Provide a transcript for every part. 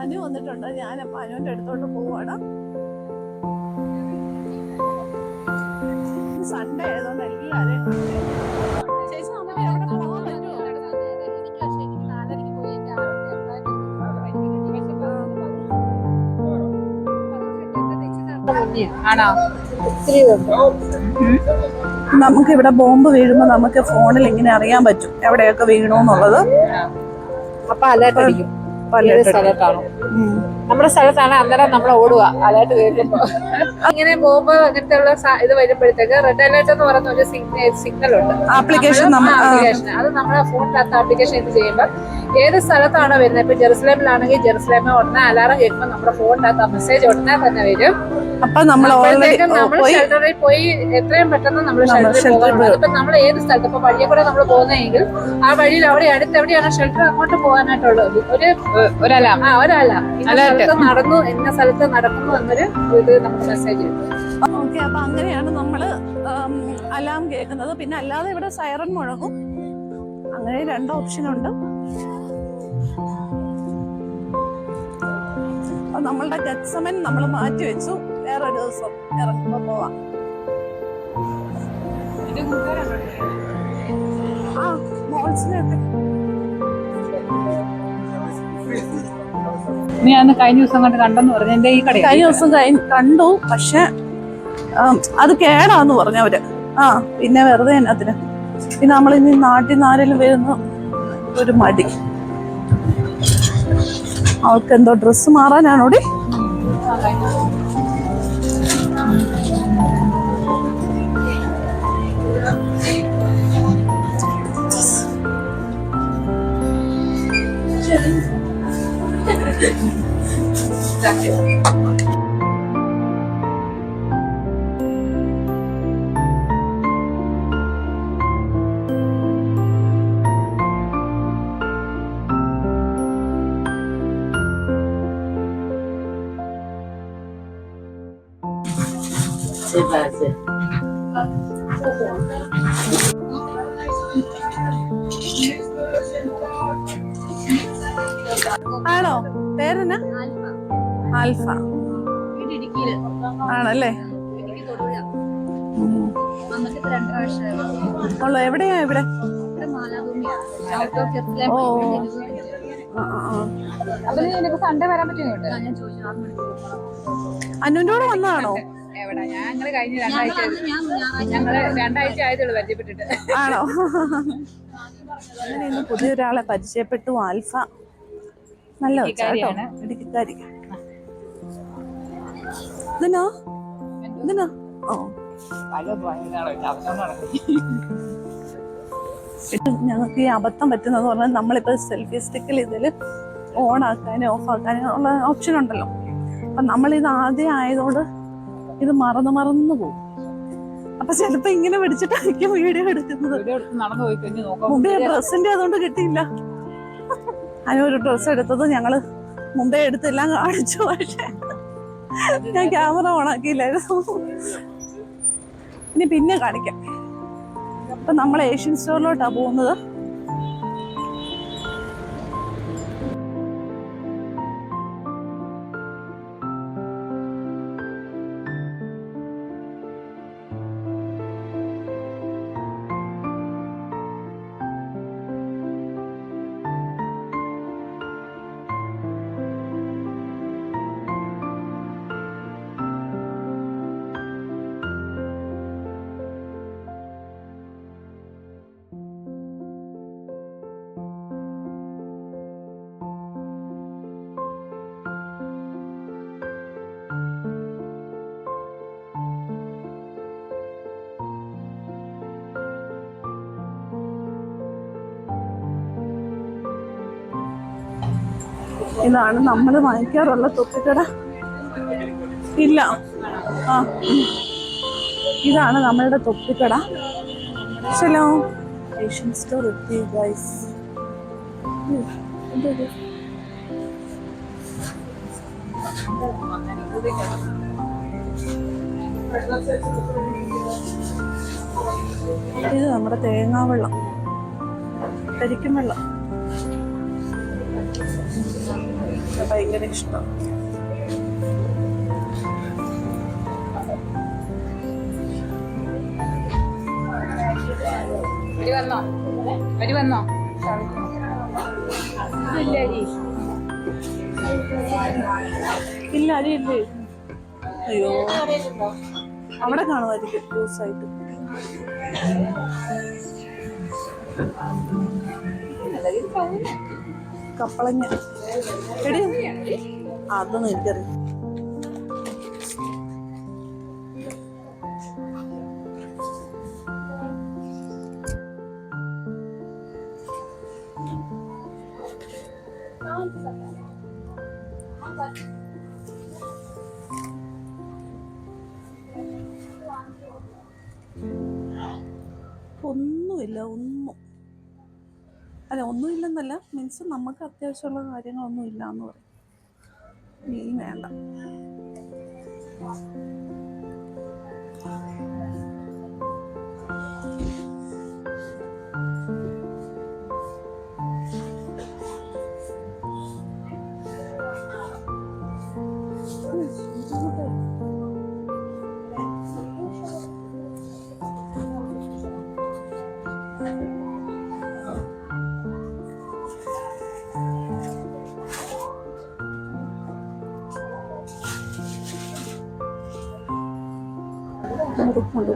അനു വന്നിട്ടുണ്ട്. ഞാനപ്പോൾ അനുവിൻ്റെ അടുത്തോട്ട് പോവാണ്. സൺഡേ ആയതുകൊണ്ട് എല്ലാവരെയും ചേച്ചി നമുക്ക് എവിടെ പോകാൻ പറ്റുമോ? നമുക്കിവിടെ ബോംബ് വീഴുമ്പോൾ നമുക്ക് ഫോണിൽ ഇങ്ങനെ അറിയാൻ പറ്റും എവിടെയൊക്കെ വീണോന്നുള്ളത്. അപ്പൊ അലേർട്ട് അടിക്കും. സ്ഥലത്താണോ നമ്മുടെ സ്ഥലത്താണ്, അന്നേരം നമ്മൾ ഓടുക അലേർട്ട് കേൾക്കുമ്പോ. ഇങ്ങനെ ബോംബ് അങ്ങനത്തെ ഉള്ള ഇത് വരുമ്പോഴത്തേക്ക് റെഡ് അലേർട്ട് എന്ന് പറയുന്ന ഒരു സിഗ്നൽ ഉണ്ട്, ആപ്ലിക്കേഷൻ. അത് നമ്മുടെ ഫോണിനകത്ത് ആപ്ലിക്കേഷൻ ഇത് ചെയ്യുമ്പോൾ ഏത് സ്ഥലത്താണോ വരുന്നത്, ഇപ്പൊ ജെറുസലേമിലാണെങ്കിൽ ജെറുസലേമിൽ ഉടനെ അലാറം കേൾക്കുമ്പോൾ നമ്മുടെ ഫോണിനകത്ത് മെസ്സേജ് ഉടനെ തന്നെ വരും. അപ്പൊ നമ്മൾ ഷെൽട്ടറിൽ പോയി എത്രയും പെട്ടെന്ന് നമ്മൾ ഷെൽട്ടറിൽ പോകാൻ. ഇപ്പൊ നമ്മൾ ഏത് സ്ഥലത്ത് ഇപ്പൊ വഴിയെ കൂടെ നമ്മൾ പോകുന്നതെങ്കിൽ ആ വഴിയിൽ അവിടെ അടുത്ത് എവിടെയാണ് ഷെൽട്ടർ അങ്ങോട്ട് പോകാനായിട്ടുള്ളത് ഒരു അലാം നടന്നു, എന്ന സ്ഥലത്ത് നടക്കുന്നു എന്നൊരു ഇത് നമുക്ക് മെസ്സേജ് കിട്ടും. ഓക്കെ, അപ്പൊ അങ്ങനെയാണ് നമ്മള് അലാം കേൾക്കുന്നത്. പിന്നെ അല്ലാതെ ഇവിടെ സൈറൺ മുഴങ്ങും. അങ്ങനെ 2 ഓപ്ഷൻ ഉണ്ട്. അപ്പൊ നമ്മളുടെ ഗെറ്റ്സമൻ നമ്മൾ മാറ്റി വെച്ചു. വേറൊരു ദിവസം ഇറങ്ങുമ്പോ പോവാം. ആ മോൾസിനൊക്കെ ഞാൻ കഴിഞ്ഞ ദിവസം കണ്ട് കണ്ടെന്ന് പറഞ്ഞു. എന്റെ ഈ കഴിഞ്ഞ ദിവസം കണ്ടു, പക്ഷെ അത് കേടാന്ന് പറഞ്ഞവര്. പിന്നെ വെറുതെ അതിന്. പിന്നെ നമ്മളിനി നാട്ടിൽ നിന്ന് ആരെങ്കിലും വരുന്ന ഒരു മടി. അവൾക്ക് എന്തോ ഡ്രസ്സ് മാറാനാണോടി? ആണോ? പേരെന്നാ? ആൽഫ ആണല്ലേ? ഉള്ളു. എവിടെയാ ഇവിടെ? സൺഡേ വരാൻ പറ്റുമോ? അനുവിന്റെ കൂടെ വന്നതാണോ? ഞങ്ങള് കഴിഞ്ഞ 2 ആഴ്ച ആയതുള്ളൂ പരിചയപ്പെട്ടിട്ട്. ആണോ? അങ്ങനെ ഇന്ന് പുതിയൊരാളെ പരിചയപ്പെട്ടു. ആൽഫ നല്ല ഇടുക്കിക്കാരി. ഇതിനോ? ഓ, ഞങ്ങൾക്ക് ഈ അബദ്ധം പറ്റുന്നത് പറഞ്ഞാൽ നമ്മളിപ്പോൾ സെൽഫി സ്റ്റിക്കിൽ ഇതിൽ ഓൺ ആക്കാനും ഓഫ് ആക്കാനും ഉള്ള ഓപ്ഷൻ ഉണ്ടല്ലോ. അപ്പം നമ്മളിത് ആദ്യം ആയതുകൊണ്ട് ഇത് മറന്നു പോകും. അപ്പൊ ചിലപ്പോ ഇങ്ങനെ പിടിച്ചിട്ടായിരിക്കും വീഡിയോ എടുക്കുന്നത്. മുമ്പേ ഡ്രസ്സിന്റെ അതുകൊണ്ട് കിട്ടിയില്ല. അതിനൊരു ഡ്രസ്സ് എടുത്തത് ഞങ്ങള് മുമ്പേ എടുത്തെല്ലാം കാണിച്ചു, പക്ഷെ ഞാൻ ക്യാമറ ഓണാക്കിയില്ലായിരുന്നു. ഇനി പിന്നെ കാണിക്കാം. അപ്പൊ നമ്മൾ ഏഷ്യൻ സ്റ്റോറിലോട്ടാ പോകുന്നത്. ഇതാണ് നമ്മൾ വാങ്ങിക്കാറുള്ള തൊപ്പിക്കട. ഇല്ല, ഇതാണ് നമ്മളുടെ തൊപ്പിക്കട. ഹലോ, ഏഷ്യൻ സ്റ്റോർ എത്തി ഗൈസ്. ഇത് നമ്മുടെ തേങ്ങാവെള്ളം, കരിക്കും വെള്ളം. ഭയങ്കര ഇഷ്ടം. വന്നോ ഇല്ല അരിയില്ലേ? അയ്യോ അവിടെ കാണുമായിരിക്കും ലൂസായിട്ട്. കപ്പളങ്ങ എടി അതൊന്നും എനിക്കറിയാം. ഒന്നുമില്ല, ഒന്നുമില്ലെന്നല്ല, മീൻസ് നമുക്ക് അത്യാവശ്യമുള്ള കാര്യങ്ങളൊന്നും ഇല്ല എന്ന് പറയും. മീൻ വേണ്ട.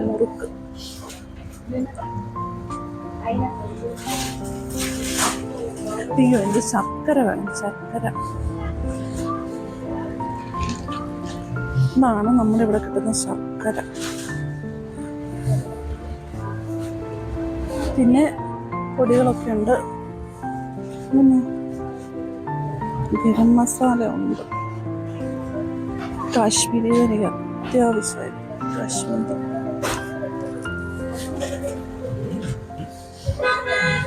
മുറുക്ക് അയ്യോ എനിക്ക് ശർക്കര വേണം. ശർക്കര ഇതാണ് നമ്മുടെ ഇവിടെ കിട്ടുന്ന ശർക്കര. പിന്നെ പൊടികളൊക്കെ ഉണ്ട്. ഗരം മസാല ഉണ്ട്. കാശ്മീരി എനിക്ക് അത്യാവശ്യമായിട്ട് കാശ്മീരി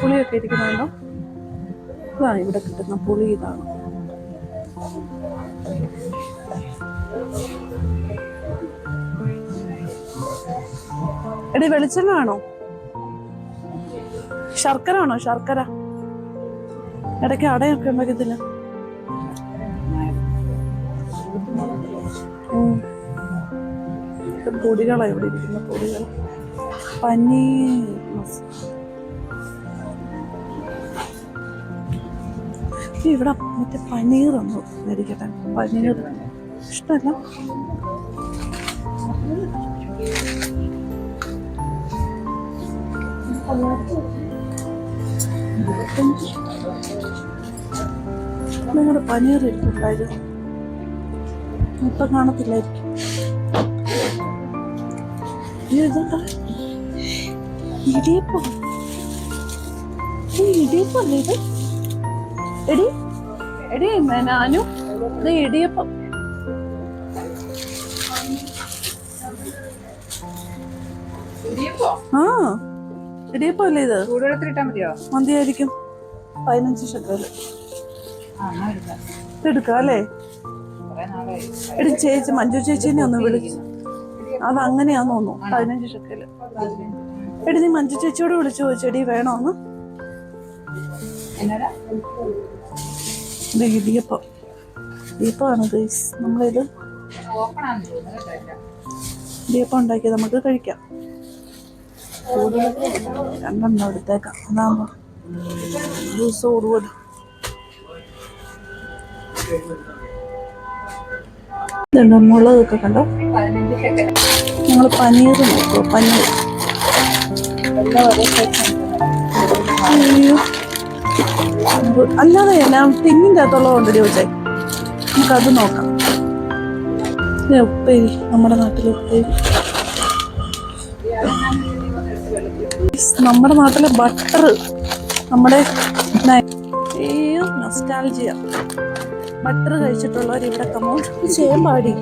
പുളിയൊക്കെ ഇരിക്കുന്നുണ്ടോ? ഇതാണ് ഇവിടെ കിട്ടുന്ന പുളി. ഇതാണ് എടി വെളിച്ചെണ്ണ ആണോ? ശർക്കര ആണോ? ശർക്കര ഇടയ്ക്ക് അടയൊക്കെ ഉണ്ടാക്കത്തില്ല. പൊടികളാണ് ഇവിടെ ഇരിക്കുന്ന പൊടികൾ. പനീർ ഇവിടെ മറ്റേ പനീറൊന്നും മേടിക്കട്ടെ. പനീർ ഇഷ്ടമല്ല. നിങ്ങളുടെ പനീർ ഇരിക്കുണ്ടായിരുന്നു, ഇപ്പം കാണത്തില്ലായിരിക്കും. ഇടിയപ്പം, ഇടിയപ്പം അല്ലേ ഇത്? എടി എടി ഞാനും ഇത് ഇടിയപ്പം. ആ ഇടിയപ്പം അല്ലേ ഇത്? ചൂടുവെള്ളത്തിലിട്ടാ മതിയോ? മതിയായിരിക്കും. 15 ശകലം ഇതെടുക്കാം അല്ലേ? എടി ചേച്ചി മഞ്ജു ചേച്ചീനെ ഒന്ന് വിളിച്ചു. അതങ്ങനെയാന്ന് തോന്നുന്നു. 15 ശകലം. എടി നീ മഞ്ജു ചേച്ചിയോട് വിളിച്ചു ചോദിച്ചെടി വേണോന്ന്. ഇത് ഇടിയപ്പം, ഇടിയപ്പമാണ് ഗൈസ്. നമ്മളിത് ഇടിയപ്പം ഉണ്ടാക്കി നമുക്ക് കഴിക്കാം. രണ്ടെണ്ണം എടുത്തേക്കാം, അതാകുമ്പോ ജ്യൂസ് ഓടുവല്ലോ. ഇതുണ്ടോ മുളകൊക്കെ കണ്ടോ? ഞങ്ങൾ പനീർ നോക്കുമോ? പനീർ അയ്യോ അല്ലാതെ ഞാൻ തെങ്ങിൻ്റെ അകത്തുള്ളത് കൊണ്ടടി ചോദിച്ചേ. നമുക്കത് നോക്കാം. ഉപ്പേരി, നമ്മുടെ നാട്ടിലെ ഉപ്പേരി. നമ്മുടെ നാട്ടിലെ ബട്ടർ, നമ്മുടെ നൊസ്റ്റാൾജിയ ബട്ടർ കഴിച്ചിട്ടുള്ളവർ ഇവിടെ കമോൺ ചെയ്യാൻ പാടി.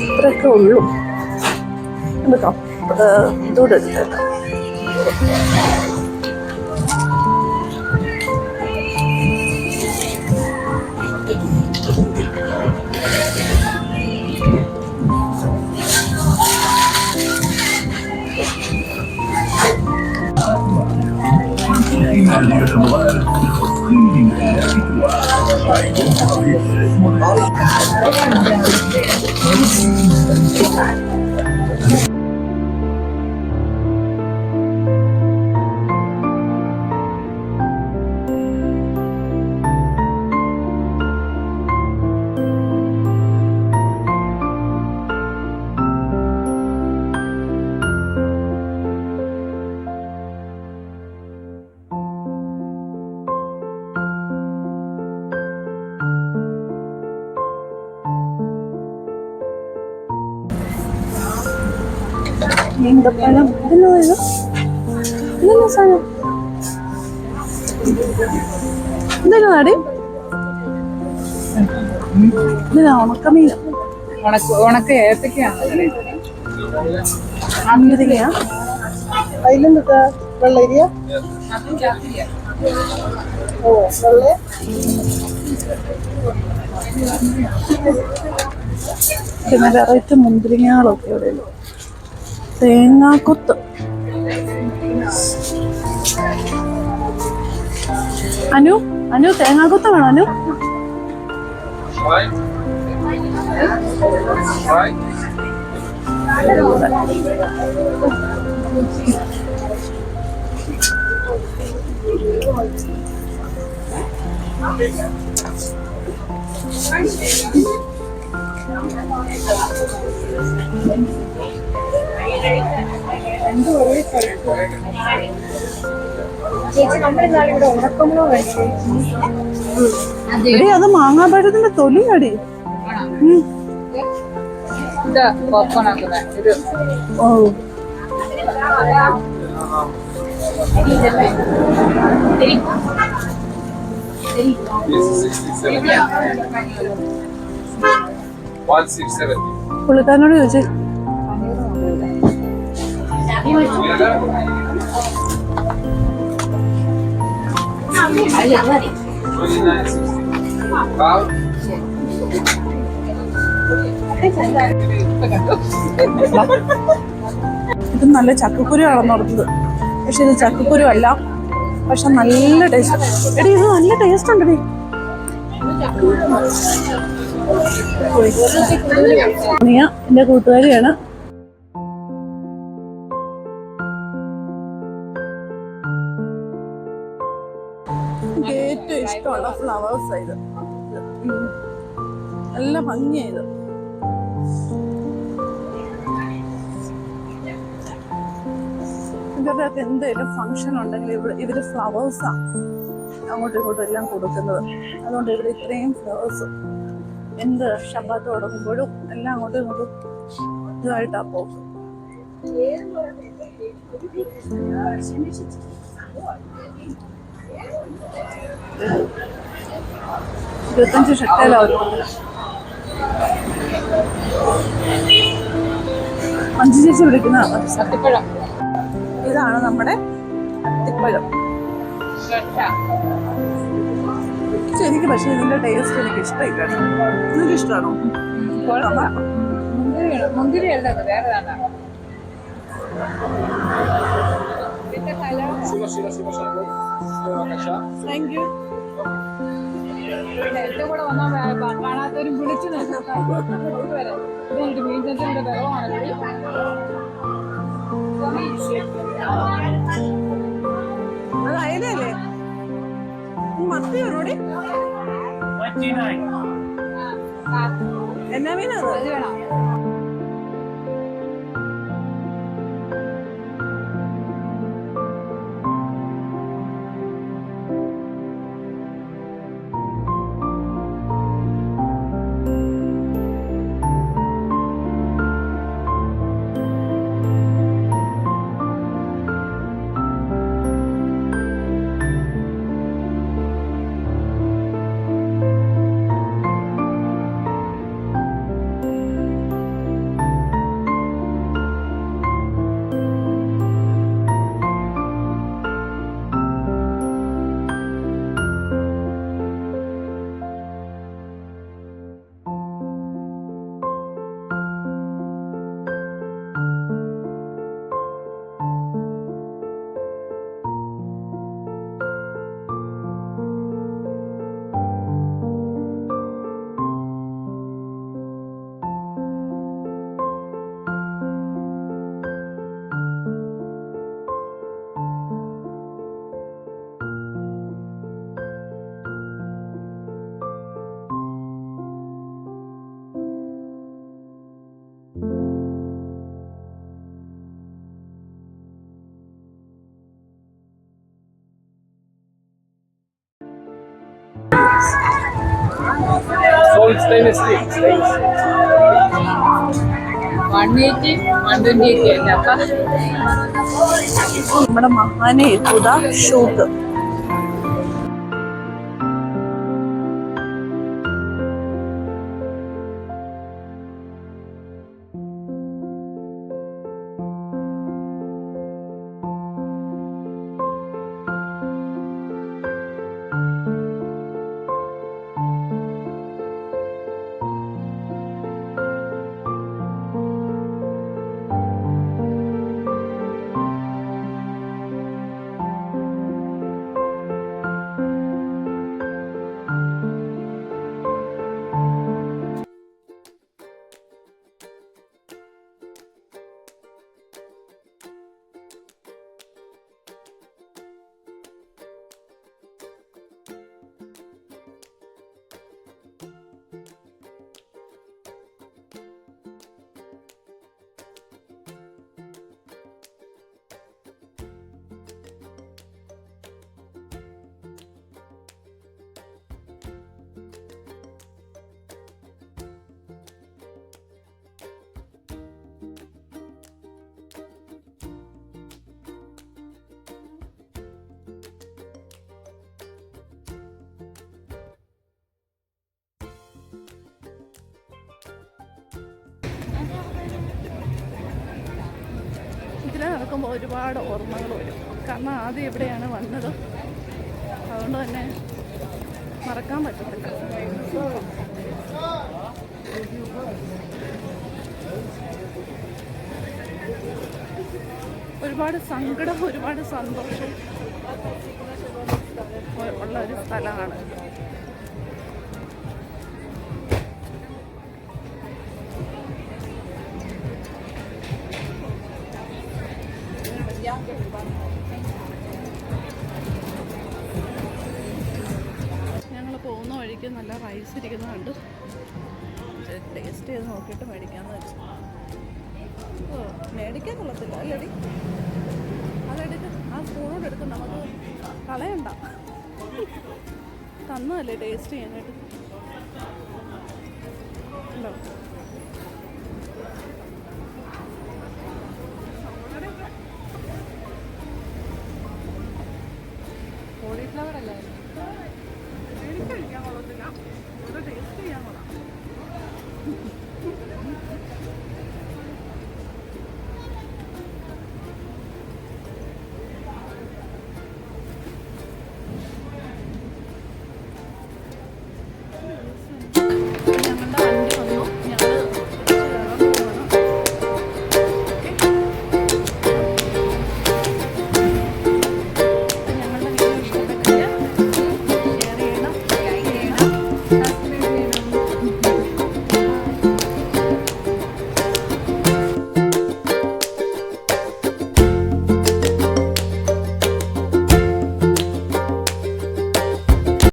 ഇത്രയൊക്കെ ഉള്ളൂ കേട്ടോ. ഇതൂടെ എടുത്തേക്കാം. ഈന്തപ്പഴം ഇതെന്നാ ഇത്? ഇതെന്നാ സാധനം? ഇതെന്നാ നാടി? ഇതിനാ ഉണക്കമീൻ. ഉണക്ക ഏത്തക്കയാണ്. അന്നിരിക്കയാ അതിലെന്താ വെള്ളരിയ? ഓ വെള്ള പിന്നെ വെറൈറ്റി മുന്തിരിങ്ങകളൊക്കെ ഇവിടെ. തേങ്ങാക്കൊത്ത്. അനു അനു തേങ്ങാക്കൊത്ത് വേണോ അനു? എടി അത് മാങ്ങാപ്പഴത്തിന്റെ തൊലിയടി. ഓ പുള്ളിക്കാരനോട് ചോദിച്ചു. ഇത് നല്ല ചക്കക്കുരു ആണെന്ന് ഓർത്തത്, പക്ഷെ ഇത് ചക്കക്കുരു അല്ല. പക്ഷെ നല്ല ടേസ്റ്റ്. എടി ഇത് നല്ല ടേസ്റ്റ് ഉണ്ടെടി. എന്റെ കൂട്ടുകാരിയാണ്. എനിക്ക് ഏറ്റവും ഇഷ്ടമുള്ള ഫ്ലവേഴ്സ് ഇത്. നല്ല ഭംഗിയായത്. ഇവരുടെയൊക്കെ എന്തെങ്കിലും ഫംഗ്ഷൻ ഉണ്ടെങ്കിൽ ഇവര് ഫ്ലവേഴ്സാണ് അങ്ങോട്ടും ഇങ്ങോട്ടും എല്ലാം കൊടുക്കുന്നത്. അതുകൊണ്ട് ഇവിടെ ഇത്രയും ഫ്ലവേഴ്സ് എന്ത് ശബ്ദത്ത് തുടങ്ങുമ്പോഴും എല്ലാം അങ്ങോട്ടും ഇങ്ങോട്ടും ഇതായിട്ടാ പോകും. 25 ഷട്ടയിലാവും. 5 ചേച്ചി വിളിക്കുന്ന അത്തിപ്പഴം. ഇതാണ് നമ്മുടെ അത്തിപ്പഴം. എനിക്ക് പക്ഷേ ഇതിന്റെ ടേസ്റ്റ് എനിക്ക് ഇഷ്ടമില്ല. നിങ്ങൾക്ക് ഇഷ്ടമാണോ? മുന്തിരി അല്ല, വേറെ താങ്ക് യു. എന്റെ കൂടെ വന്നാൽ കാണാത്തവരും വിളിച്ചു മീൻചന്ദ്രന്റെ വിറവാണ്. അത് അയലല്ലേ? മത്തിയാണോടി? എന്നാ മീനാ അത്? വേണം. All stainless steel. Stainless steel. 180, 120 ഒക്കെ അല്ലേ അപ്പൊ? നമ്മുടെ മഹാനെ എത്തുക ഷൂട്ട്. ഇതിൽ നടക്കുമ്പോൾ ഒരുപാട് ഓർമ്മകൾ വരും. കാരണം ആദ്യം എവിടെയാണ് വന്നത്, അതുകൊണ്ട് തന്നെ മറക്കാൻ പറ്റത്തില്ല. ഒരുപാട് സങ്കടം, ഒരുപാട് സന്തോഷം ഉള്ള ഒരു സ്ഥലമാണ്. ഞങ്ങൾ പോകുന്ന വഴിക്ക് നല്ല റൈസ് ഇരിക്കുന്നതുണ്ട്. ടേസ്റ്റ് ചെയ്ത് നോക്കിയിട്ട് മേടിക്കാമെന്ന് വെച്ചു. ഓ, മേടിക്കാൻ കൊള്ളത്തില്ല അല്ലേടി? അതെടുത്ത് ആ സ്പൂണോട് എടുത്ത് നമുക്ക് കളയണ്ട, തന്നതല്ലേ ടേസ്റ്റ് ചെയ്യാനായിട്ട്. ഉണ്ടോ? കോളിഫ്ലവർ അല്ലായിരുന്നു. എനിക്ക് കഴിക്കാൻ കൊള്ളത്തില്ല, ഇത് ടേസ്റ്റ് ചെയ്യാൻ കൊള്ളാം.